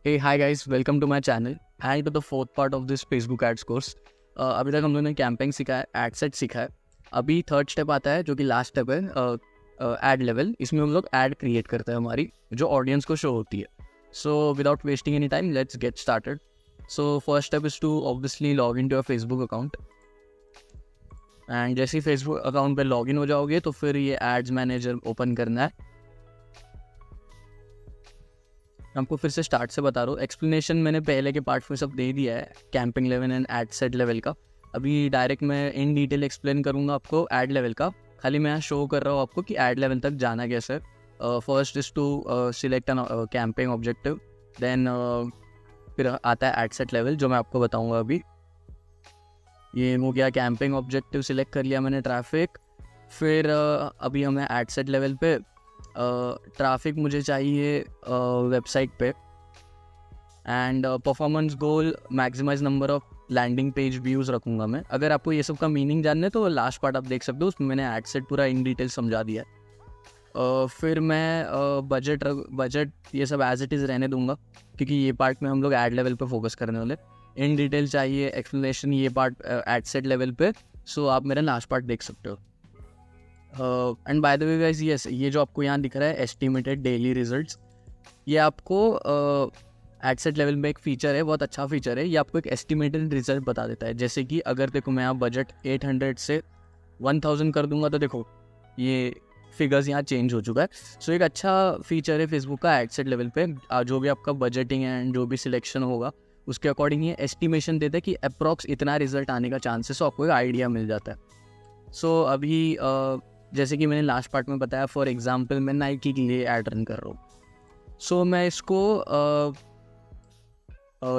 Hey, hi guys, welcome to my channel and to the fourth part of this Facebook ads course. अभी तक हम लोगों ने campaign सीखा है, एड सेट सीखा है. अभी थर्ड स्टेप आता है जो कि लास्ट स्टेप है, एड लेवल. इसमें हम लोग एड क्रिएट करते हैं हमारी जो ऑडियंस को शो होती है. So without wasting any time let's get started. So first step is to obviously log in to your Facebook account. And जैसे ही फेसबुक अकाउंट पे लॉग इन हो जाओगे तो फिर ये एड्स मैनेजर ओपन करना है. आपको फिर से स्टार्ट से बता रहा हूँ. एक्सप्लेनेशन मैंने पहले के पार्ट में सब दे दिया है camping level and add set level का. अभी डायरेक्ट मैं इन डिटेल एक्सप्लेन करूँगा आपको एड लेवल का. खाली मैं यहाँ शो कर रहा हूँ आपको कि एड लेवल तक जाना कैसे. First is to select an campaign objective. Then फिर आता है एड सेट लेवल जो मैं आपको बताऊँगा. अभी ये हो गया कैंपिंग ऑब्जेक्टिव, सिलेक्ट कर लिया मैंने ट्रैफिक. फिर अभी हमें एड सेट लेवल पे ट्रैफिक मुझे चाहिए वेबसाइट पे. And performance goal maximize number of landing page views रखूँगा मैं. अगर आपको ये सब का मीनिंग जानना है तो लास्ट पार्ट आप देख सकते हो, उसमें मैंने एड सेट पूरा इन डिटेल समझा दिया है. फिर मैं बजट ये सब एज इट इज़ रहने दूंगा क्योंकि ये पार्ट में हम लोग एड लेवल पे फोकस करने वाले. इन डिटेल चाहिए एक्सप्लेनेशन ये पार्ट एड सेट लेवल पे, सो आप मेरा लास्ट पार्ट देख सकते हो. And by the way guys, yes, ये जो आपको यहाँ दिख रहा है एस्टिमेटेड डेली रिजल्ट्स, ये आपको एड सेट लेवल में एक फ़ीचर है, बहुत अच्छा फीचर है. ये आपको एक एस्टिमेटेड रिजल्ट बता देता है. जैसे कि अगर देखो मैं यहाँ बजट 800 से 1000 कर दूंगा तो देखो ये फिगर्स यहाँ चेंज हो चुका है. सो एक अच्छा फीचर है फेसबुक का एड सेट लेवल पे. जो भी आपका बजटिंग एंड जो भी सिलेक्शन होगा उसके अकॉर्डिंग ये एस्टिमेशन देता है कि अप्रॉक्स इतना रिजल्ट आने का चांसेस, आपको एक आइडिया मिल जाता है. सो अभी जैसे कि मैंने लास्ट पार्ट में बताया, फॉर एग्जांपल मैं नाइकी के लिए ऐड रन कर रहा हूँ. सो मैं इसको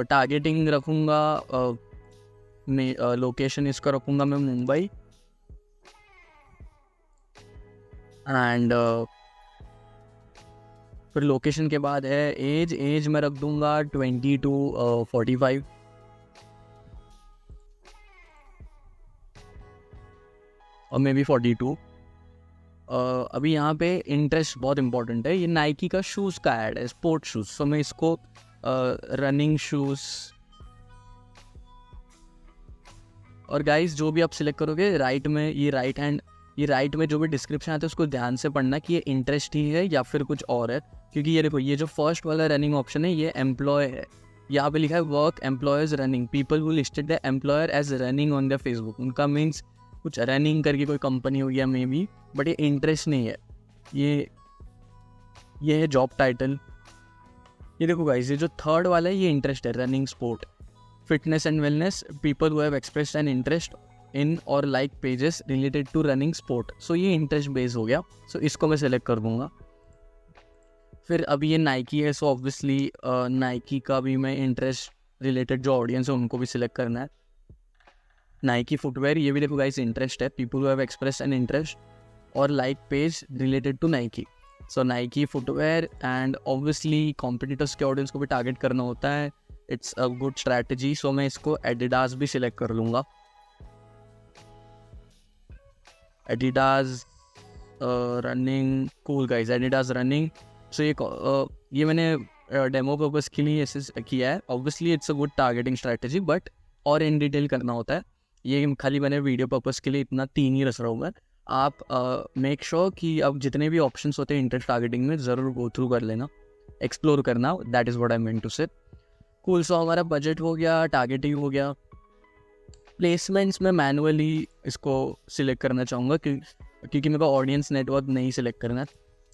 टारगेटिंग रखूँगा, लोकेशन इसका रखूँगा मैं मुंबई. एंड फिर लोकेशन के बाद है एज मैं रख दूँगा 20 to 45 और मे बी 42. अभी यहाँ पे इंटरेस्ट बहुत इंपॉर्टेंट है. ये नाइकी का शूज़ का ऐड है, स्पोर्ट शूज़. सो मैं इसको रनिंग शूज़. और गाइस जो भी आप सिलेक्ट करोगे राइट में, ये राइट में जो भी डिस्क्रिप्शन आता है उसको ध्यान से पढ़ना कि ये इंटरेस्ट ही है या फिर कुछ और है. क्योंकि ये देखो, ये जो फर्स्ट वाला रनिंग ऑप्शन है ये एम्प्लॉय है. यहाँ पे लिखा है work employers running, people who listed the employer as running on the Facebook. उनका मीन्स कुछ रनिंग करके कोई कंपनी हो गया मे बी, बट ये इंटरेस्ट नहीं है. ये है जॉब टाइटल. ये देखो गाइस, ये जो थर्ड वाला है ये इंटरेस्ट है, running sport. Fitness and wellness, people who have expressed an interest in और like pages related to running sport. So ये इंटरेस्ट बेस हो गया. सो इसको मैं सेलेक्ट कर दूंगा. फिर अभी ये नाइकी है, सो ऑब्वियसली नाइकी का भी मैं इंटरेस्ट रिलेटेड जो ऑडियंस है उनको भी सिलेक्ट करना है. नाइकी फुटवेयर, ये भी देखो गाइस इंटरेस्ट है, people who have express an interest और like page related to Nike. So Nike footwear. And obviously competitors के ऑडियंस को भी टारगेट करना होता है. It's a good strategy. So मैं इसको एडिडास भी सिलेक्ट कर लूँगा. Adidas running, cool guys, Adidas running. So ये मैंने डेमो पर्पस के लिए ऐसे किया है. Obviously it's a good targeting strategy, but और इन डिटेल करना होता है. ये खाली मैंने वीडियो पर्पस के लिए इतना 3 ही रच रहा हूँ मैं. आप मेक श्योर कि अब जितने भी ऑप्शंस होते हैं इंटरेस्ट टारगेटिंग में ज़रूर गो थ्रू कर लेना, एक्सप्लोर करना. That is what I meant to say. Cool. So हमारा बजट हो गया, टारगेटिंग हो गया. प्लेसमेंट्स में मैनुअली इसको सिलेक्ट करना चाहूँगा क्योंकि मेरे को ऑडियंस नेटवर्क नहीं सिलेक्ट करना.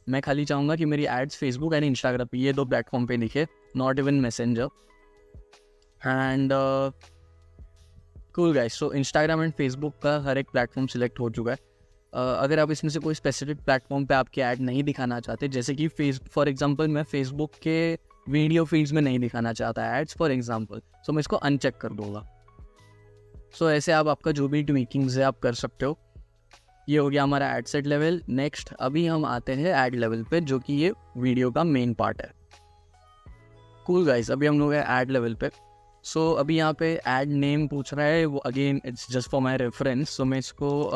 मैं खाली चाहूँगा कि मेरी एड्स फेसबुक एंड इंस्टाग्राम पे, ये 2 प्लेटफॉर्म पे दिखे, not even messenger. And cool guys, so Instagram and Facebook का हर एक प्लेटफॉर्म सिलेक्ट हो चुका है. अगर आप इसमें से कोई स्पेसिफिक प्लेटफॉर्म पे आपके ऐड नहीं दिखाना चाहते, जैसे कि फॉर एग्जांपल मैं फेसबुक के वीडियो फीड्स में नहीं दिखाना चाहता एड्स फॉर एग्जांपल, सो मैं इसको अनचेक कर दूंगा. सो ऐसे आप आपका जो भी ट्विकिंग्स है आप कर सकते हो. ये हो गया हमारा एड सेट लेवल. नेक्स्ट अभी हम आते हैं एड लेवल पे, जो कि ये वीडियो का मेन पार्ट है. कूल गाइस, अभी हम लोग हैं एड लेवल पे. सो अभी यहाँ पे एड नेम पूछ रहा है, वो again it's just for my reference. So मैं इसको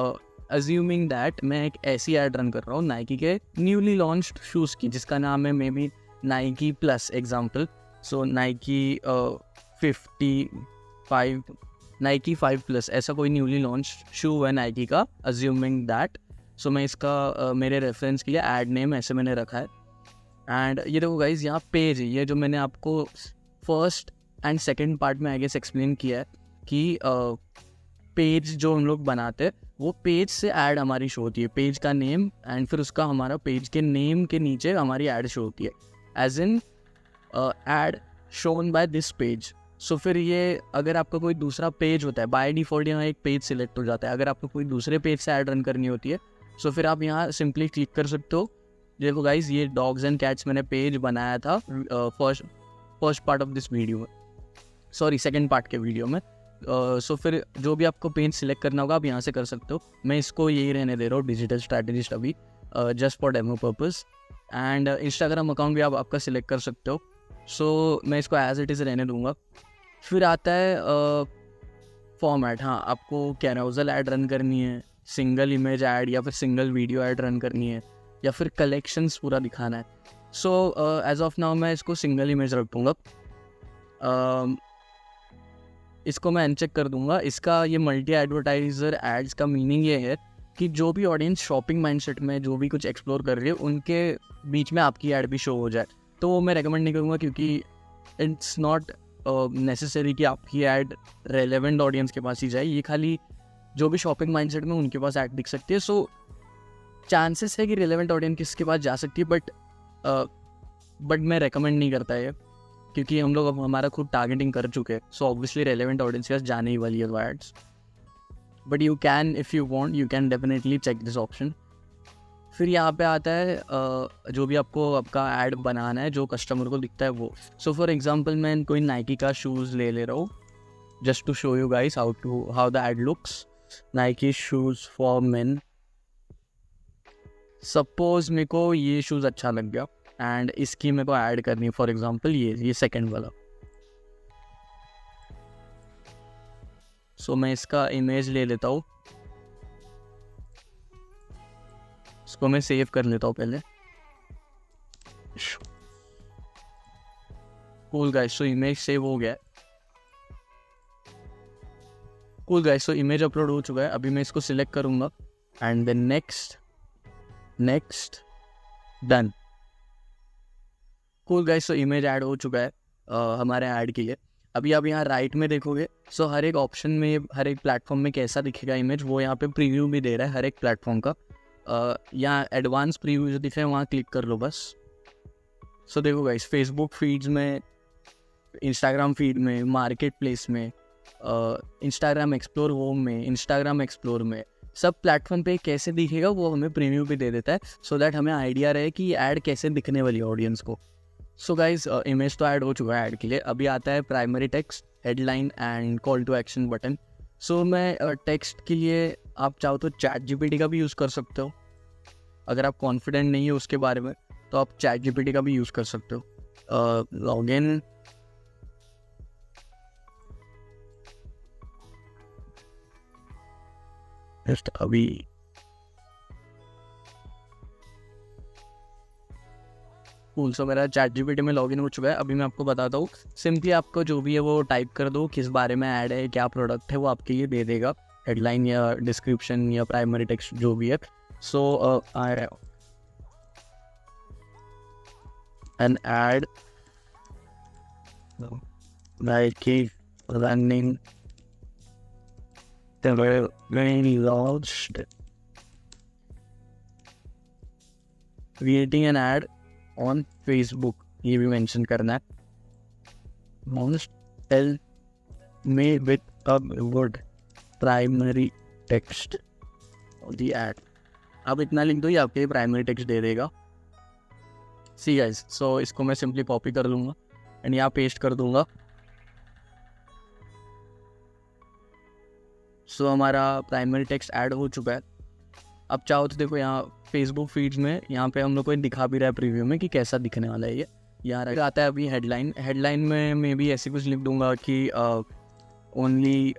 अज्यूमिंग दैट मैं एक ऐसी ऐड रन कर रहा हूँ नाइकी के न्यूली लॉन्च्ड शूज़ की, जिसका नाम है may be Nike plus example. So Nike 55 Nike 5+ ऐसा कोई न्यूली लॉन्च शू है नाइकी का, अज्यूमिंग दैट। सो मैं इसका मेरे रेफरेंस के लिए ऐड नेम ऐसे मैंने रखा है। एंड ये देखो गाइज, यहाँ पेज है, ये जो मैंने आपको फर्स्ट एंड सेकंड पार्ट में आई गेस एक्सप्लेन किया है कि पेज जो हम लोग बनाते हैं वो पेज से ऐड हमारी शो होती है, पेज का नेम एंड फिर उसका हमारा पेज के नेम के नीचे हमारी ऐड शो होती है, as in ad shown by this page. So फिर ये अगर आपका कोई दूसरा पेज होता है, बाय डिफॉल्ट यहाँ एक पेज सिलेक्ट हो जाता है। अगर आपको कोई दूसरे पेज से ऐड रन करनी होती है सो फिर आप यहाँ सिंपली क्लिक कर सकते हो। देखो गाइज, ये डॉग्स एंड कैट्स मैंने पेज बनाया था first part of this video में, सॉरी सेकंड पार्ट के वीडियो में। सो फिर जो भी आपको पेज सिलेक्ट करना होगा आप यहाँ से कर सकते हो। मैं इसको यही रहने दे रहा हूँ, डिजिटल स्ट्रैटेजिस्ट अभी, just for demo purpose. And Instagram account भी आप आपका सिलेक्ट कर सकते हो। सो मैं इसको एज इट इज़ रहने दूँगा। फिर आता है फॉर्मेट। हाँ, आपको कैरोसेल ऐड रन करनी है, सिंगल इमेज ऐड या फिर सिंगल वीडियो ऐड रन करनी है, या फिर कलेक्शंस पूरा दिखाना है। सो एज ऑफ नाउ मैं इसको सिंगल इमेज रख दूँगा। इसको मैं अनचेक कर दूंगा। इसका ये मल्टी एडवर्टाइजर एड्स का मीनिंग ये है कि जो भी ऑडियंस शॉपिंग माइंडसेट में जो भी कुछ एक्सप्लोर कर रही है उनके बीच में आपकी ऐड भी शो हो जाए, तो मैं रेकमेंड नहीं करूँगा, क्योंकि इट्स नॉट नेसेसरी कि आपकी ऐड रेलेवेंट ऑडियंस के पास ही जाए। ये खाली जो भी शॉपिंग माइंडसेट में उनके पास ऐड दिख सकती है। सो चांसेस है कि रेलेवेंट ऑडियंस किसके पास जा सकती है, बट मैं रेकमेंड नहीं करता है, क्योंकि हम लोग अब हमारा खुद टारगेटिंग कर चुके हैं। सो ऑब्वियसली रेलेवेंट ऑडियंस के पास जाने ही वाली है वो ads. But you can, if you want, you can definitely check this option. फिर यहाँ पे आता है जो भी आपको आपका ऐड बनाना है जो कस्टमर को दिखता है वो। सो फॉर एग्जांपल मैं कोई नाइकी का शूज़ ले रहा हूँ, just to show you guys how the ad looks. Nike shoes for men. Suppose मेरे को ये शूज़ अच्छा लग गया एंड इसकी मेरे को ऐड करनी है, फॉर एग्जांपल ये सेकंड वाला। सो मैं इसका इमेज ले लेता हूँ, इसको मैं सेव कर लेता हूँ पहले। Cool guys, so image save हो गया है। Cool guys, so image upload हो चुका है। अभी मैं इसको सिलेक्ट करूँगा and then next done. Cool guys, so image add हो चुका है हमारे ऐड के लिए। अभी आप यहाँ राइट में देखोगे, सो हर एक ऑप्शन में, हर एक प्लेटफॉर्म में कैसा दिखेगा इमेज, वो यहाँ पे प्रीव्यू भी दे रहा है हर एक प्लेटफॉर्म का। यहाँ एडवांस प्रीव्यू जो दिख रहा है वहाँ क्लिक कर लो बस। सो देखो गाइस, फेसबुक फीड्स में, इंस्टाग्राम फीड में, मार्केट प्लेस में, इंस्टाग्राम एक्सप्लोर होम में, इंस्टाग्राम एक्सप्लोर में, सब प्लेटफॉर्म पे कैसे दिखेगा वो हमें प्रीव्यू भी दे देता है, सो दैट हमें आइडिया रहे कि ऐड कैसे दिखने वाली है ऑडियंस को। सो गाइज, इमेज तो ऐड हो चुका है ऐड के लिए। अभी आता है primary text, headline and call to action button. So मैं टेक्स्ट के लिए आप चाहो तो चैट जीपीटी का भी यूज़ कर सकते हो। अगर आप कॉन्फिडेंट नहीं है उसके बारे में तो आप चैट जीपीटी का भी यूज़ कर सकते हो। लॉग इन, अभी कूल। सो मेरा चैट जीपीटी में लॉगिन हो चुका है। अभी मैं आपको बताता हूँ, सिंपली आपको जो भी है वो टाइप कर दो, किस बारे में ऐड है, क्या प्रोडक्ट है, वो आपके लिए दे देगा, हेडलाइन या डिस्क्रिप्शन या प्राइमरी टेक्स्ट जो भी है। So an ad Nike running the very launched, creating an ad on Facebook, ये भी मेंशन करना है। Most help me with a good primary text of the ad। अब इतना लिख दो, ये आपके प्राइमरी टेक्स्ट दे देगा। सी गाइस, सो इसको मैं सिंपली कॉपी कर लूँगा एंड यहाँ पेस्ट कर दूँगा। सो हमारा प्राइमरी टेक्स्ट ऐड हो चुका है। अब चाहो तो देखो यहाँ फेसबुक फीड्स में, यहाँ पे हम लोग को दिखा भी रहा है प्रीव्यू में कि कैसा दिखने वाला है ये। यहाँ आता है अभी हेडलाइन में मैं भी ऐसे कुछ लिख दूंगा कि ओनली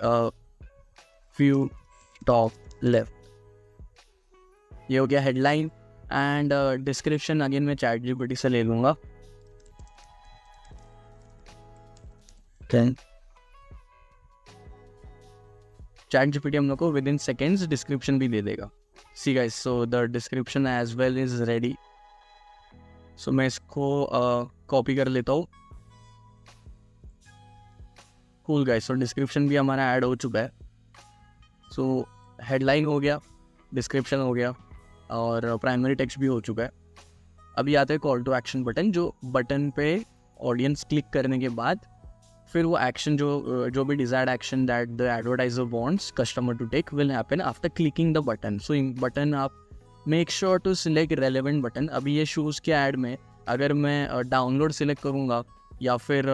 फ्यू टॉप लेफ्ट। ये हो गया हेडलाइन। एंड डिस्क्रिप्शन अगेन मैं चैट जीपीटी से ले लूँगा। चैट जीपीटी हम लोग को विद इन सेकेंड्स डिस्क्रिप्शन भी दे देगा. See guys, so the description as well is ready. So मैं इसको कॉपी कर लेता हूँ. कूल गाइस, सो डिस्क्रिप्शन भी हमारा ऐड हो चुका है. सो हेडलाइन हो गया, डिस्क्रिप्शन हो गया और प्राइमरी टेक्स्ट भी हो चुका है. अभी आते हैं कॉल टू एक्शन बटन. जो बटन पे ऑडियंस क्लिक करने के बाद फिर वो एक्शन जो भी desired action that the advertiser wants customer to take will happen after clicking the button. So इन बटन आप make sure to select relevant button. अभी ये शूज़ के ऐड में अगर मैं डाउनलोड सिलेक्ट करूँगा या फिर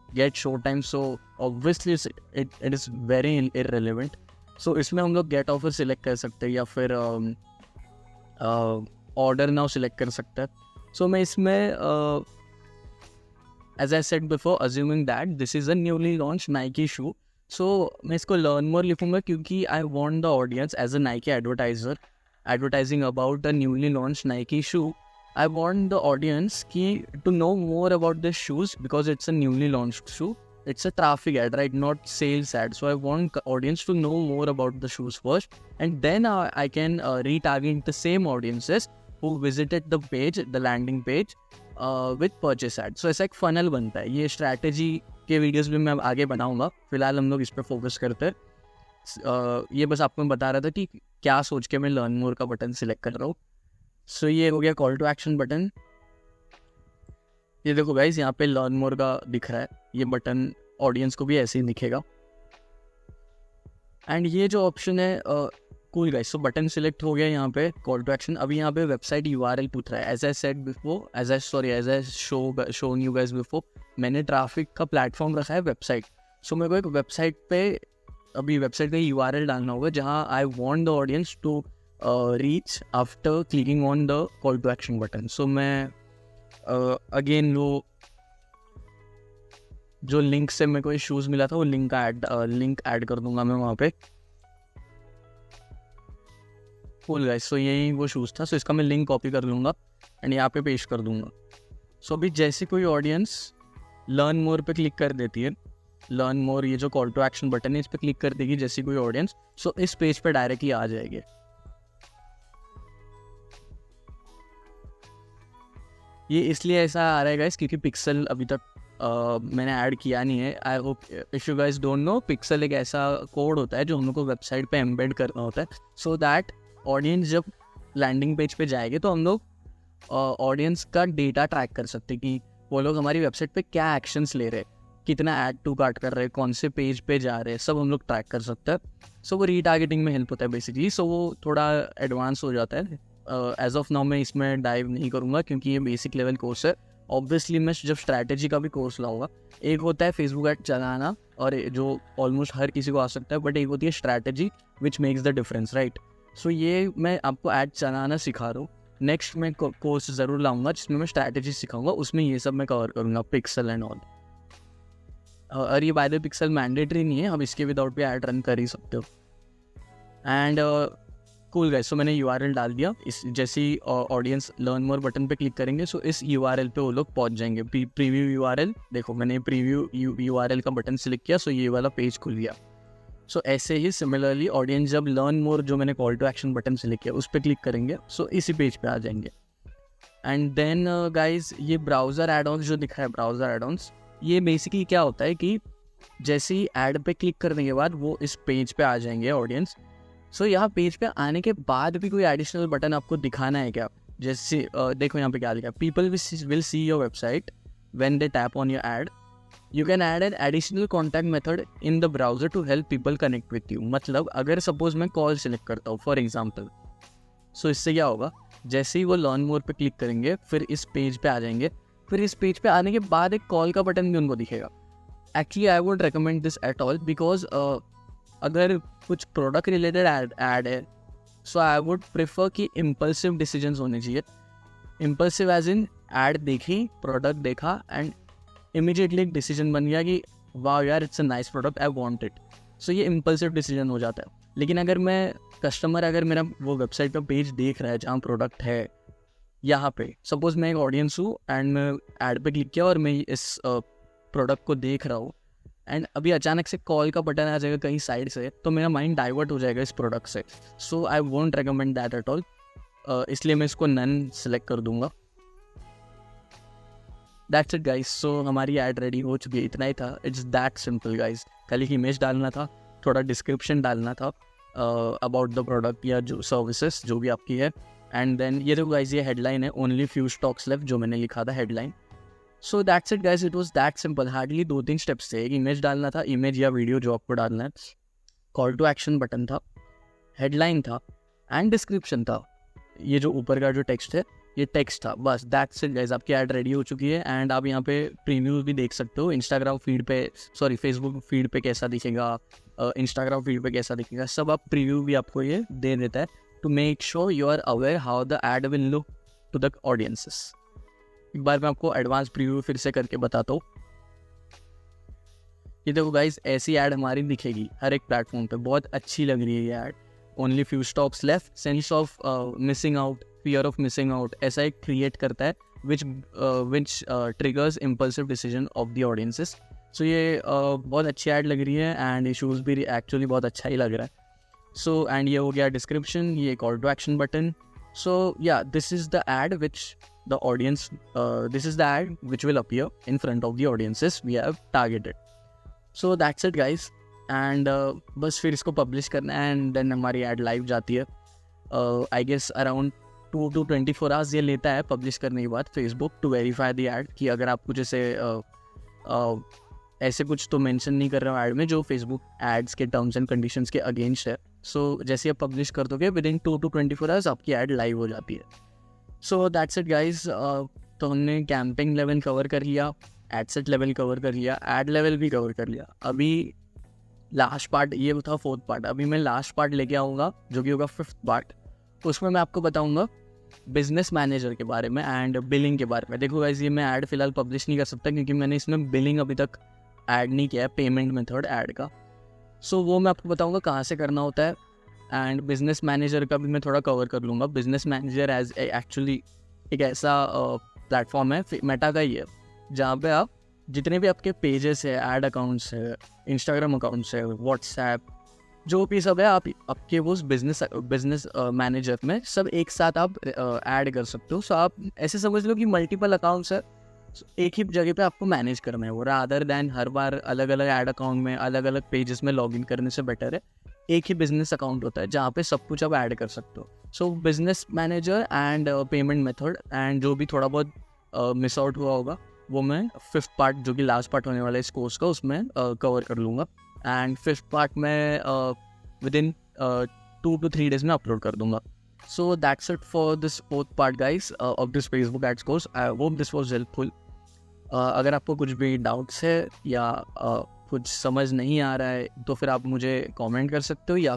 get show time, so obviously it is very irrelevant. So इसमें हम लोग गेट ऑफर सिलेक्ट कर सकते हैं या फिर ऑर्डर नाउ सिलेक्ट कर सकते हैं. सो मैं इसमें as I said before, assuming that this is a newly launched Nike shoe, so मैं इसको learn more लिखूँगा क्योंकि I want the audience as a Nike advertiser advertising about the newly launched Nike shoe. I want the audience to know more about the shoes because it's a newly launched shoe. It's a traffic ad, right? Not sales ad. So I want audience to know more about the shoes first, and then I can retarget the same audiences who visited the page, the landing page, with purchase ad. So ऐसा एक funnel बनता है. ये strategy के videos भी मैं आगे बनाऊंगा. फिलहाल हम लोग इस पर फोकस करते हैं. ये बस आपको मैं बता रहा था कि क्या सोच के मैं लर्न मोर का बटन सिलेक्ट कर रहा हूँ. सो ये हो गया कॉल टू एक्शन बटन. ये देखो गाइस, यहाँ पे लर्न मोर का दिख रहा है. ये बटन ऑडियंस को भी ऐसे ही दिखेगा. एंड ये जो ऑप्शन है, कूल गाइस, सो बटन सिलेक्ट हो गया यहाँ पे कॉल टू एक्शन. अभी यहाँ पे वेबसाइट यूआरएल पूछ रहा है. As I shown you guys before, मैंने ट्रैफिक का प्लेटफॉर्म रखा है वेबसाइट. सो मेरे को एक वेबसाइट पे अभी वेबसाइट का यूआरएल डालना होगा जहाँ I want the audience to reach after clicking on the call to action button. So मैं अगेन वो जो लिंक से मेरे को ये शूज़ मिला था वो लिंक ऐड कर दूंगा मैं वहाँ पे. कूल गाइस, सो यही वो शूज़ था. सो इसका मैं लिंक कॉपी कर लूँगा एंड यहाँ पे पेश कर दूँगा. सो अभी जैसे कोई ऑडियंस लर्न मोर पे क्लिक कर देती है, लर्न मोर ये जो कॉल टू एक्शन बटन है इस पर क्लिक कर देगी जैसी कोई ऑडियंस, सो इस पेज पे डायरेक्टली आ जाएगी. ये इसलिए ऐसा आ रहा है गाइस क्योंकि पिक्सल अभी तक मैंने ऐड किया नहीं है. I hope if you guys don't know, pixel एक ऐसा कोड होता है जो हम लोग को वेबसाइट पे एम्बेड करना होता है सो दैट ऑडियंस जब लैंडिंग पेज पे जाएंगे तो हम लोग ऑडियंस का डेटा ट्रैक कर सकते हैं कि वो लोग हमारी वेबसाइट पे क्या एक्शंस ले रहे हैं, कितना ऐड टू कार्ट कर रहे हैं, कौन से पेज पे जा रहे हैं, सब हम लोग ट्रैक कर सकते हैं. सो वो रीटारगेटिंग में हेल्प होता है बेसिकली. सो वो थोड़ा एडवांस हो जाता है. एज ऑफ नाउ मैं इसमें डाइव नहीं करूँगा क्योंकि ये बेसिक लेवल कोर्स है. ऑब्वियसली मैं जब स्ट्रैटेजी का भी कोर्स लाऊंगा, एक होता है फेसबुक ऐड चलाना और जो ऑलमोस्ट हर किसी को आ सकता है, बट एक होती है strategy which makes the difference, right. So ये मैं आपको ऐड चलाना सिखा रहा हूँ. नेक्स्ट मैं कोर्स ज़रूर लाऊंगा जिसमें मैं स्ट्रैटेजी सिखाऊंगा, उसमें ये सब मैं कवर करूँगा, पिक्सल एंड ऑल. और ये बाय द पिक्सल मैंडेटरी नहीं है, हम इसके विदाउट भी ऐड रन कर ही सकते हो. एंड कूल गाइस, सो मैंने यूआरएल डाल दिया. इस जैसे ही ऑडियंस लर्न मोर बटन पे क्लिक करेंगे सो इस यूआरएल पे वो लोग पहुंच जाएंगे. प्रीव्यू यूआरएल देखो, मैंने प्रीव्यू यूआरएल का बटन सिलेक्ट किया, सो ये वाला पेज खुल गया. सो ऐसे ही सिमिलरली ऑडियंस जब लर्न मोर जो मैंने call to action button select किया उस पर क्लिक करेंगे सो इसी पेज पे आ जाएंगे. एंड देन गाइज ये ब्राउज़र एड ऑन्स जो दिख रहा है, ब्राउज़र एड ऑन्स, ये बेसिकली क्या होता है कि जैसे ही ऐड पे क्लिक करने के बाद वो इस पेज पे आ जाएंगे ऑडियंस. सो यहाँ पेज पे आने के बाद भी कोई एडिशनल बटन आपको दिखाना है क्या? जैसे देखो यहाँ पे क्या लिखा है, people will see your website when they tap on your ad. You can add an additional contact method in the browser to help people connect with you. मतलब अगर सपोज मैं कॉल सेलेक्ट करता हूँ फॉर एग्जाम्पल, सो इससे क्या होगा, जैसे ही वो लर्न मोर पे क्लिक करेंगे फिर इस पेज पे आ जाएंगे. फिर इस पेज पे आने के बाद एक कॉल का बटन भी उनको दिखेगा. Actually I would recommend this at all because अगर कुछ प्रोडक्ट रिलेटेड ऐड है सो आई वुड प्रेफर कि इम्पल्सिव डिसीजंस होने चाहिए. इम्पल्सिव एज इन ऐड देखी, प्रोडक्ट देखा एंड इमीडिएटली एक डिसीजन बन गया कि वाह यार it's a nice product, I want it. So ये इम्पल्सिव डिसीजन हो जाता है. लेकिन अगर मैं कस्टमर अगर मेरा वो वेबसाइट का पेज देख रहा है जहाँ प्रोडक्ट है, यहाँ पे सपोज मैं एक ऑडियंस हूँ एंड मैं ऐड पे क्लिक किया और मैं इस प्रोडक्ट को देख रहा हूँ, एंड अभी अचानक से कॉल का बटन आ जाएगा कहीं साइड से, तो मेरा माइंड डाइवर्ट हो जाएगा इस प्रोडक्ट से. So I won't recommend that at all. इसलिए मैं इसको नन सेलेक्ट कर दूंगा. That's it guys. सो हमारी ऐड रेडी हो चुकी है, इतना ही था. It's that simple guys. खाली इमेज डालना था, थोड़ा डिस्क्रिप्शन डालना था अबाउट द प्रोडक्ट या जो सर्विसेज जो भी आपकी है. एंड देन ये देखो गाइस, ये हेडलाइन है, ओनली फ्यू स्टॉक्स लेफ्ट, जो मैंने लिखा था headline. So that's it guys. It was that simple. Hardly 2-3 steps थे. एक इमेज डालना था, इमेज या वीडियो जो आपको डालना है, कॉल टू एक्शन बटन था, हेडलाइन था एंड डिस्क्रिप्शन था. ये जो ऊपर का जो टेक्स्ट है ये टेक्स्ट था. बस दैट्स इट गाइस. आपकी ऐड रेडी हो चुकी है. एंड आप यहाँ पे प्रीव्यू भी देख सकते हो. इंस्टाग्राम फीड पे, सॉरी फेसबुक फीड पे कैसा दिखेगा, इंस्टाग्राम फीड पे कैसा दिखेगा, सब आप प्रीव्यू भी आपको ये दे देता है to make sure you are aware how the ad will look to the audiences. एक बार मैं आपको एडवांस प्रीव्यू फिर से करके बताता हूँ. ये देखो गाइस, ऐसी ऐड हमारी दिखेगी हर एक प्लेटफॉर्म पे. बहुत अच्छी लग रही है ये ad. Only few stocks left, sense of missing out, fear of missing out, ऐसा एक क्रिएट करता है which triggers impulsive decision of the audiences. So ये बहुत अच्छी ऐड लग रही है एंड इशूज़ भी एक्चुअली बहुत अच्छा ही लग रहा है. सो एंड ये हो गया डिस्क्रिप्शन, ये call to action button. So या this is the ad which the audience, this is the ad which will appear in front of the audiences we have targeted. So that's it guys. And बस फिर इसको publish करना है and then हमारी ad live जाती है. I guess around 2 to 24 hours ये लेता है पब्लिश करने के बाद Facebook to verify the ad कि अगर आप कुछ ऐसे कुछ तो मेंशन नहीं कर रहे हो ऐड में जो फेसबुक एड्स के टर्म्स एंड कंडीशंस के अगेंस्ट है. सो जैसे आप पब्लिश कर दोगे विद इन 2 to 24 आवर्स आपकी ऐड लाइव हो जाती है. सो दैट्स इट गाइज. तो हमने कैंपिंग लेवल कवर कर लिया, एड सेट लेवल कवर कर लिया, एड लेवल भी कवर कर लिया. अभी लास्ट पार्ट, ये था 4th पार्ट. अभी मैं लास्ट पार्ट लेके आऊँगा जो कि होगा 5th पार्ट. उसमें मैं आपको बताऊँगा बिजनेस मैनेजर के बारे में एंड बिलिंग के बारे में. देखो गाइज, ये मैं ऐड फिलहाल पब्लिश नहीं कर सकता क्योंकि मैंने इसमें बिलिंग अभी तक ऐड नहीं किया है, पेमेंट मेथड ऐड का. सो वो मैं आपको बताऊँगा कहाँ से करना होता है. एंड बिजनेस मैनेजर का भी मैं थोड़ा कवर कर लूँगा. बिजनेस मैनेजर एज एक्चुअली एक ऐसा प्लेटफॉर्म है, मेटा का ही है, जहाँ पे आप जितने भी आपके पेजेस है, ऐड अकाउंट्स है, इंस्टाग्राम अकाउंट्स है, व्हाट्सएप, जो भी सब है, आप आपके वो बिजनेस मैनेजर में सब एक साथ आप ऐड कर सकते हो. सो आप ऐसे समझ लो कि मल्टीपल अकाउंट्स है, एक ही जगह पे आपको मैनेज करना है वो, रादर दैन हर बार अलग अलग ऐड अकाउंट में अलग अलग पेजेस में लॉगिन करने से बेटर है एक ही बिजनेस अकाउंट होता है जहाँ पे सब कुछ आप ऐड कर सकते हो. सो business manager and payment method and जो भी थोड़ा बहुत मिस आउट हुआ होगा वो मैं 5th पार्ट जो कि लास्ट पार्ट होने वाला है इस कोर्स का उसमें कवर कर लूँगा. एंड 5th पार्ट में विद इन 2 to 3 days में अपलोड कर दूँगा. So that's it for this 4th part guys of this Facebook ads course. I hope this was helpful. अगर आपको कुछ भी डाउट्स है या कुछ समझ नहीं आ रहा है तो फिर आप मुझे कमेंट कर सकते हो, या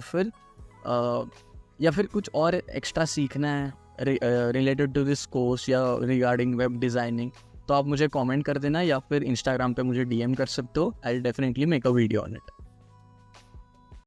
फिर कुछ और एक्स्ट्रा सीखना है रिलेटेड टू दिस कोर्स या रिगार्डिंग वेब डिज़ाइनिंग तो आप मुझे कमेंट कर देना या फिर इंस्टाग्राम पे मुझे DM कर सकते हो. I will definitely make a video on it.